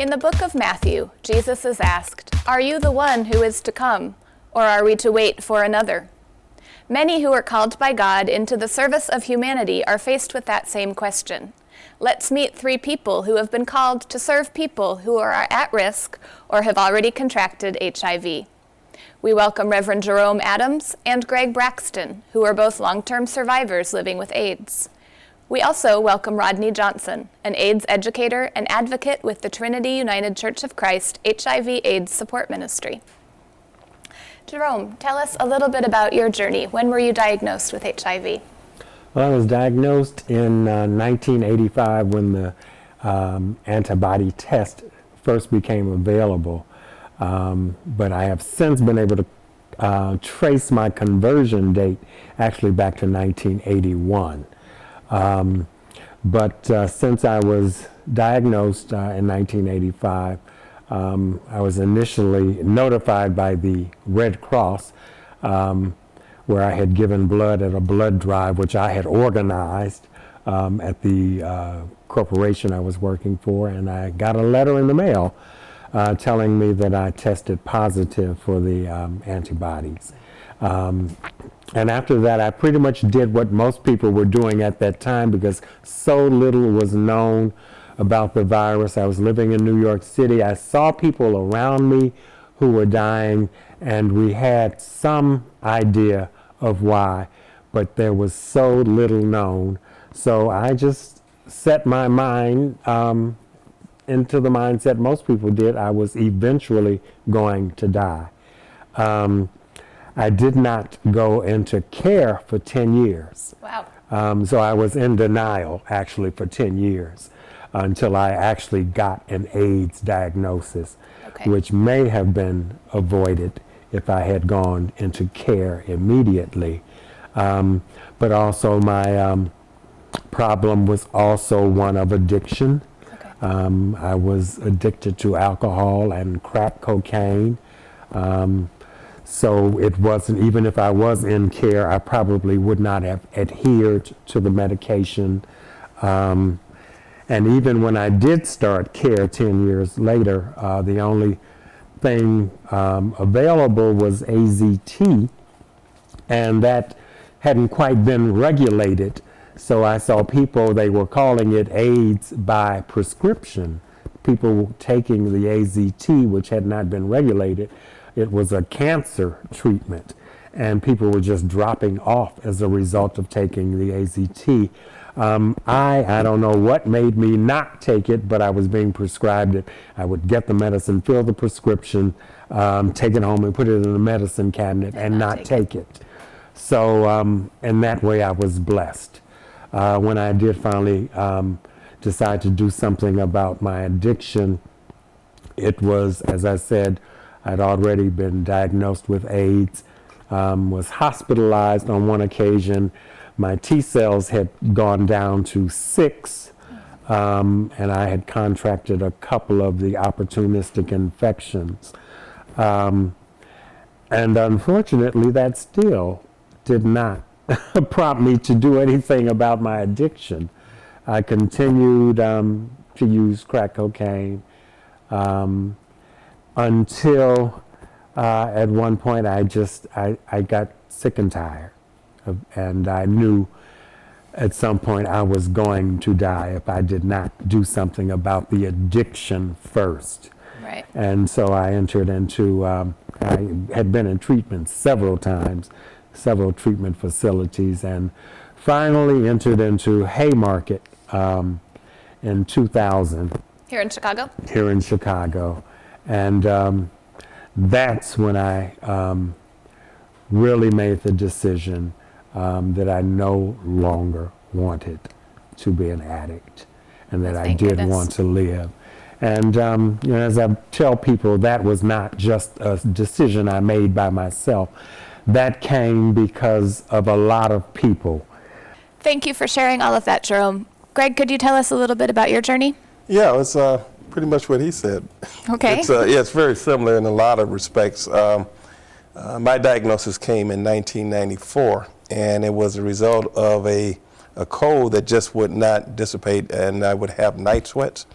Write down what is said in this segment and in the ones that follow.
In the book of Matthew, Jesus is asked, "Are you the one who is to come, or are we to wait for another?" Many who are called by God into the service of humanity are faced with that same question. Let's meet 3 people who have been called to serve people who are at risk or have already contracted HIV. We welcome Reverend Jerome Adams and Greg Braxton, who are both long-term survivors living with AIDS. We also welcome Rodney Johnson, an AIDS educator and advocate with the Trinity United Church of Christ HIV/AIDS Support Ministry. Jerome, tell us a little bit about your journey. When were you diagnosed with HIV? Well, I was diagnosed in 1985 when the antibody test first became available. But I have since been able to trace my conversion date actually back to 1981. Since I was diagnosed in 1985, I was initially notified by the Red Cross, where I had given blood at a blood drive, which I had organized at the corporation I was working for, and I got a letter in the mail telling me that I tested positive for the antibodies. And after that, I pretty much did what most people were doing at that time because so little was known about the virus. I was living in New York City. I saw people around me who were dying, and we had some idea of why, but there was so little known. So I just set my mind into the mindset most people did. I was eventually going to die. I did not go into care for 10 years. Wow. So I was in denial actually for 10 years until I actually got an AIDS diagnosis, Okay. which may have been avoided if I had gone into care immediately. But also my problem was also one of addiction. Okay. I was addicted to alcohol and crack cocaine. So it wasn't, even if I was in care, I probably would not have adhered to the medication. And even when I did start care 10 years later, the only thing available was AZT, and that hadn't quite been regulated. So I saw people, they were calling it AIDS by prescription. People taking the AZT, which had not been regulated. It was a cancer treatment, and people were just dropping off as a result of taking the AZT. I don't know what made me not take it, but I was being prescribed it. I would get the medicine, fill the prescription, take it home and put it in the medicine cabinet and not take it. So, and that way I was blessed. When I did finally decide to do something about my addiction, it was, as I said, I'd already been diagnosed with AIDS, was hospitalized on one occasion. My T cells had gone down to 6, and I had contracted a couple of the opportunistic infections. And unfortunately, that still did not prompt me to do anything about my addiction. I continued to use crack cocaine until at one point I got sick and tired. And I knew at some point I was going to die if I did not do something about the addiction first. Right. And so I entered into, I had been in treatment several times, several treatment facilities, and finally entered into Haymarket in 2000. Here in Chicago? Here in Chicago. And that's when I really made the decision that I no longer wanted to be an addict, and that I did want to live. And as I tell people, that was not just a decision I made by myself. That came because of a lot of people. Thank you for sharing all of that, Jerome. Greg, could you tell us a little bit about your journey? Yeah, it's pretty much what he said. Okay. It's very similar in a lot of respects. My diagnosis came in 1994, and it was a result of a cold that just would not dissipate, and I would have night sweats.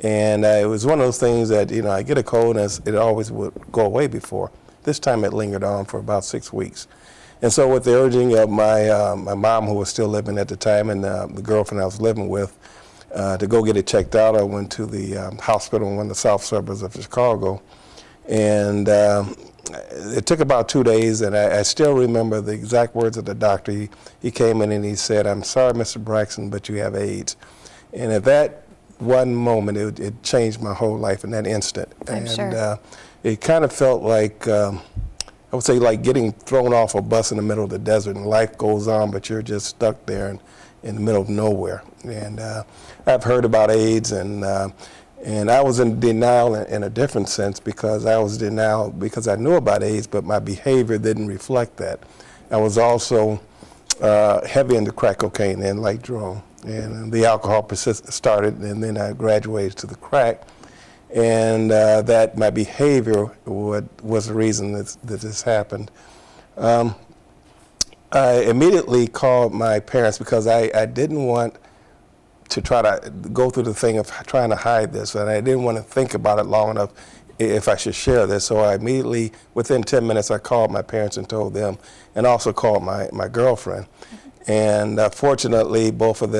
And it was one of those things that, I get a cold and it always would go away before. This time it lingered on for about 6 weeks. And so with the urging of my mom, who was still living at the time, and the girlfriend I was living with, to go get it checked out, I went to the hospital in one of the south suburbs of Chicago. And it took about 2 days, and I still remember the exact words of the doctor. He came in and he said, "I'm sorry, Mr. Braxton, but you have AIDS." And at that one moment, it changed my whole life in that instant. I'm sure. It kind of felt like, I would say, like getting thrown off a bus in the middle of the desert, and life goes on, but you're just stuck there in the middle of nowhere. And I've heard about AIDS, and I was in denial in a different sense, because I was in denial because I knew about AIDS, but my behavior didn't reflect that. I was also heavy into crack cocaine and like Jerome, and the alcohol started, and then I graduated to the crack, and that my behavior was the reason that this happened. I immediately called my parents because I didn't want to try to go through the thing of trying to hide this, and I didn't want to think about it long enough if I should share this. So I immediately, within 10 minutes, I called my parents and told them, and also called my girlfriend. And fortunately, both of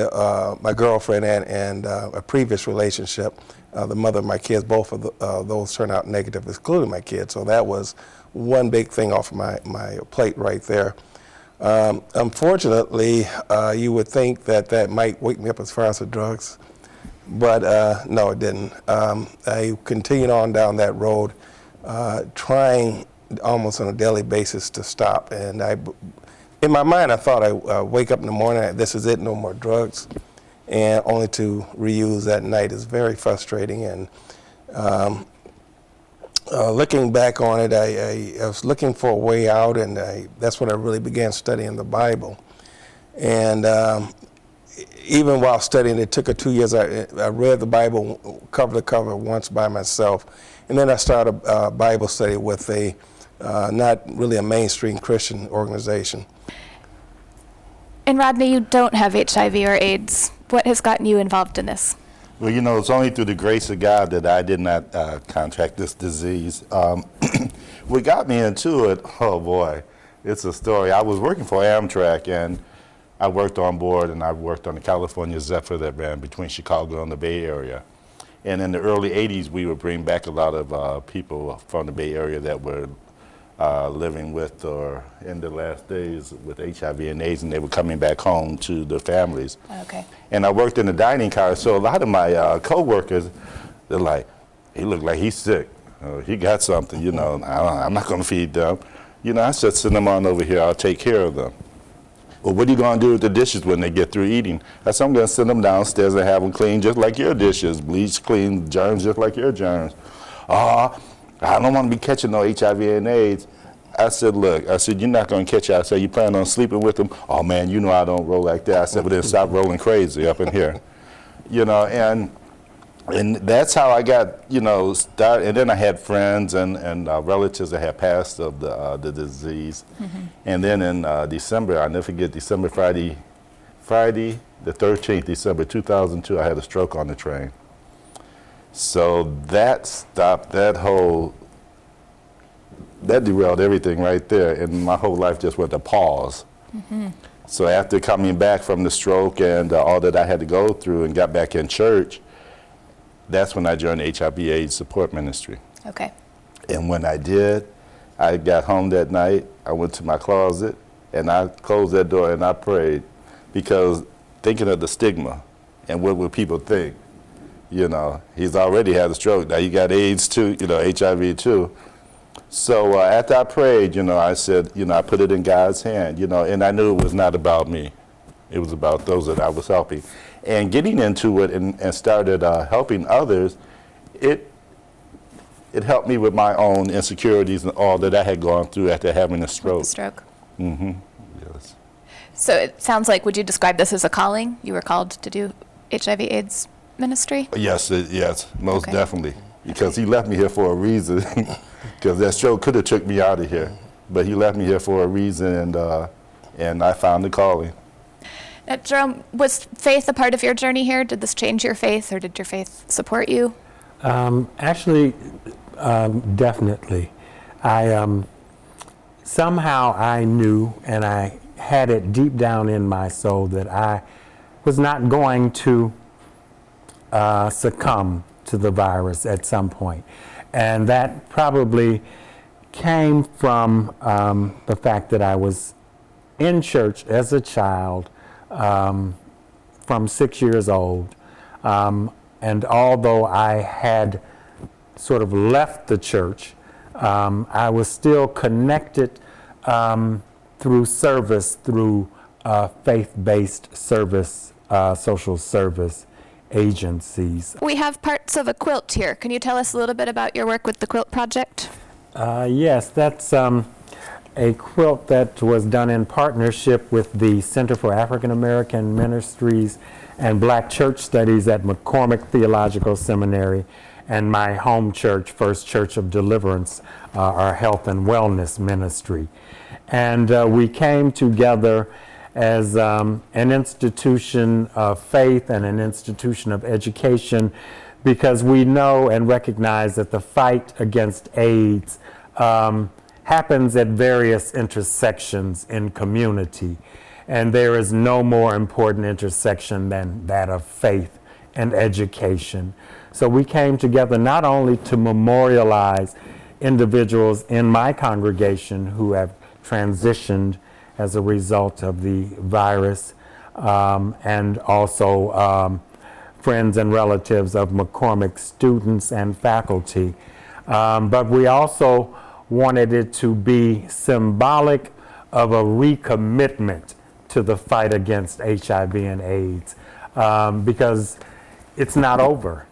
my girlfriend and a previous relationship, the mother of my kids, both of those turned out negative, including my kids. So that was one big thing off my plate right there. Unfortunately, you would think that might wake me up as far as the drugs, but no, it didn't. I continued on down that road, trying almost on a daily basis to stop. And in my mind, I thought I wake up in the morning, this is it, no more drugs, and only to reuse that night is very frustrating. And looking back on it, I was looking for a way out, and that's when I really began studying the Bible. And even while studying, it took 2 years. I read the Bible cover to cover once by myself, and then I started a Bible study with not really a mainstream Christian organization. And Rodney, you don't have HIV or AIDS. What has gotten you involved in this? Well, it's only through the grace of God that I did not contract this disease. What got me into it, oh boy, it's a story. I was working for Amtrak, and I worked on board, and I worked on the California Zephyr that ran between Chicago and the Bay Area. And in the early 80s, we would bring back a lot of people from the Bay Area that were living with or in the last days with HIV and AIDS, and they were coming back home to their families. Okay. And I worked in the dining car, so a lot of my co-workers, they're like, he looked like he's sick. He got something, I'm not going to feed them. I said, send them on over here, I'll take care of them. Well, what are you going to do with the dishes when they get through eating? I said, I'm going to send them downstairs and have them clean just like your dishes, bleach, clean, germs just like your germs. I don't want to be catching no HIV and AIDS. I said, look, you're not going to catch it. I said, you plan on sleeping with them? Oh, man, I don't roll like that. I said, well, then stop rolling crazy up in here. And that's how I got, started. And then I had friends and relatives that had passed of the disease. Mm-hmm. And then in December, I'll never forget, Friday the 13th, December 2002, I had a stroke on the train. So that stopped that derailed everything right there, and my whole life just went to pause. Mm-hmm. So after coming back from the stroke and all that I had to go through and got back in church, that's when I joined the HIV/AIDS support ministry. Okay. And when I did, I got home that night, I went to my closet, and I closed that door and I prayed, because thinking of the stigma and what would people think. He's already had a stroke. Now you got AIDS too, HIV too. So after I prayed, I said, I put it in God's hand, and I knew it was not about me. It was about those that I was helping. And getting into it and started helping others, it helped me with my own insecurities and all that I had gone through after having a stroke. With the stroke. Mm-hmm. Yes. So it sounds like, would you describe this as a calling? You were called to do HIV/AIDS ministry? Yes, most definitely. Because he left me here for a reason. Because that stroke could have took me out of here, but he left me here for a reason, and I found the calling. Jerome, was faith a part of your journey here? Did this change your faith, or did your faith support you? Actually, definitely. Somehow I knew, and I had it deep down in my soul, that I was not going to succumb to the virus at some point. And that probably came from the fact that I was in church as a child from 6 years old. And although I had sort of left the church, I was still connected through service, through faith-based service, social service agencies. We have parts of a quilt here. Can you tell us a little bit about your work with the Quilt Project? Yes, that's a quilt that was done in partnership with the Center for African American Ministries and Black Church Studies at McCormick Theological Seminary, and my home church, First Church of Deliverance, our health and wellness ministry. And we came together as an institution of faith and an institution of education, because we know and recognize that the fight against AIDS happens at various intersections in community. And there is no more important intersection than that of faith and education. So we came together not only to memorialize individuals in my congregation who have transitioned as a result of the virus, and also friends and relatives of McCormick students and faculty. But we also wanted it to be symbolic of a recommitment to the fight against HIV and AIDS, because it's not over.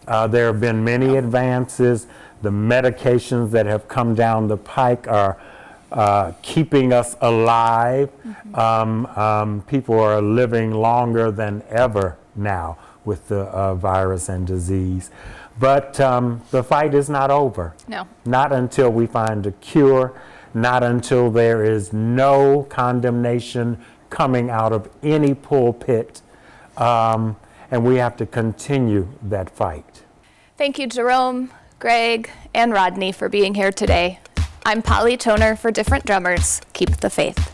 There have been many advances. The medications that have come down the pike are keeping us alive. People are living longer than ever now with the virus and disease. But the fight is not over. No. Not until we find a cure, not until there is no condemnation coming out of any pulpit. And we have to continue that fight. Thank you, Jerome, Greg, and Rodney for being here today. I'm Polly Toner for Different Drummers. Keep the faith.